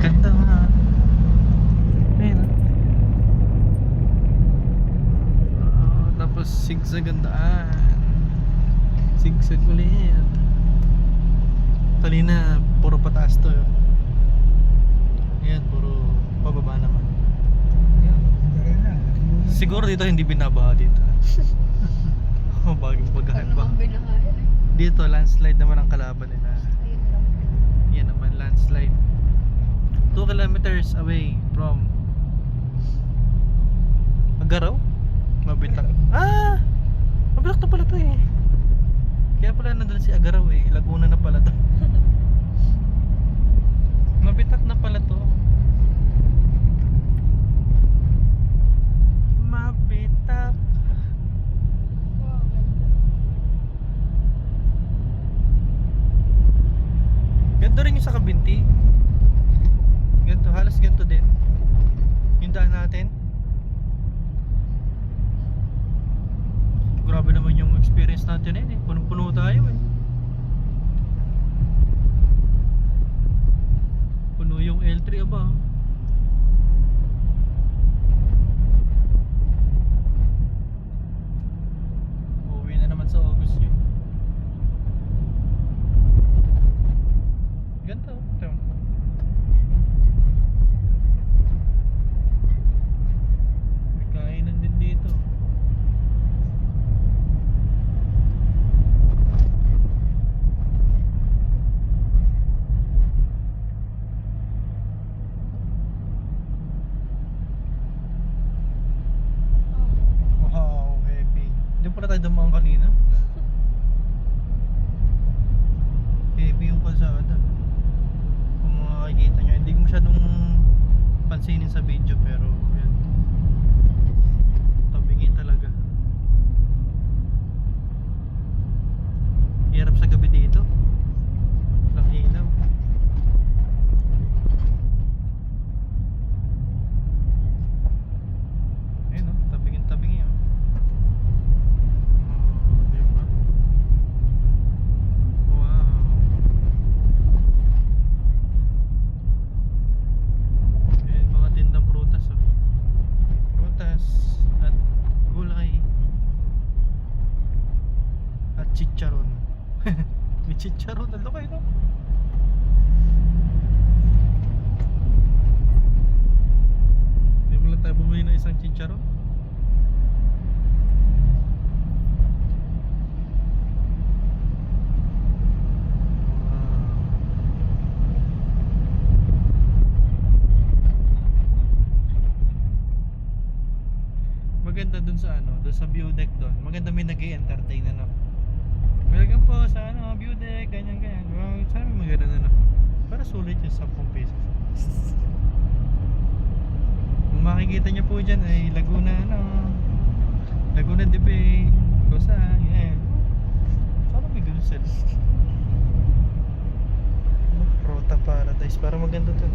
Ganda nga. Ayun. Tapos zigzag ang daan. Zigzag ulit. Kanina puro pataas to. Ayan, puro pababa naman. Siguro dito hindi binabaha dito. Oh, bagong bagahan Ano ba? ang binahayan eh? Dito landslide naman ang kalaban nila. Ayun lang. Yan naman landslide. 2 kilometers away from Agaraw? Mabitang. Ah! Mabitak na pala to eh. Kaya pala nandun si Agaraw eh. Laguna na pala to. Mabitak na pala to. Mabitak. Wow, ganda. Ganito rin yung sa Kabinti. Ganito, halos ganito din. Yung daan natin. Grabe naman yung experience natin eh. Punong-puno tayo eh. Puno yung L3 aba. Uuwi na naman sa August yun. Ganito. Ito. May kainan din dito. Wow, heavy. Hindi pala tayo dumaan kanina. Heavy yung kalsada. Kung makikita nyo, hindi ko masyadong pansinin sa video pero yan. Tabingi talaga. Hirap sa gabi dito. Walang ilaw. Ayun o, tabingin-tabingi o. Oh, diba? Wow. Ayun, mga tindang prutas o. Prutas at gulay at chicharon. May chicharon, ano kayo no? Hindi mo lang tayo bumili ng isang chicharon. Maganda dun sa ano, dun sa view deck dun. Maganda may nag-i-entertain ano. Welcome po sa ano, view deck, ganyan ganyan. Wow, sana may maganda ano. Para sulit yung 10 pesos. Kung makikita niyo po dyan ay Laguna ano, Laguna de Bay, Kosa, yan. Sana may ganun sila. Rota Paradise, para maganda to.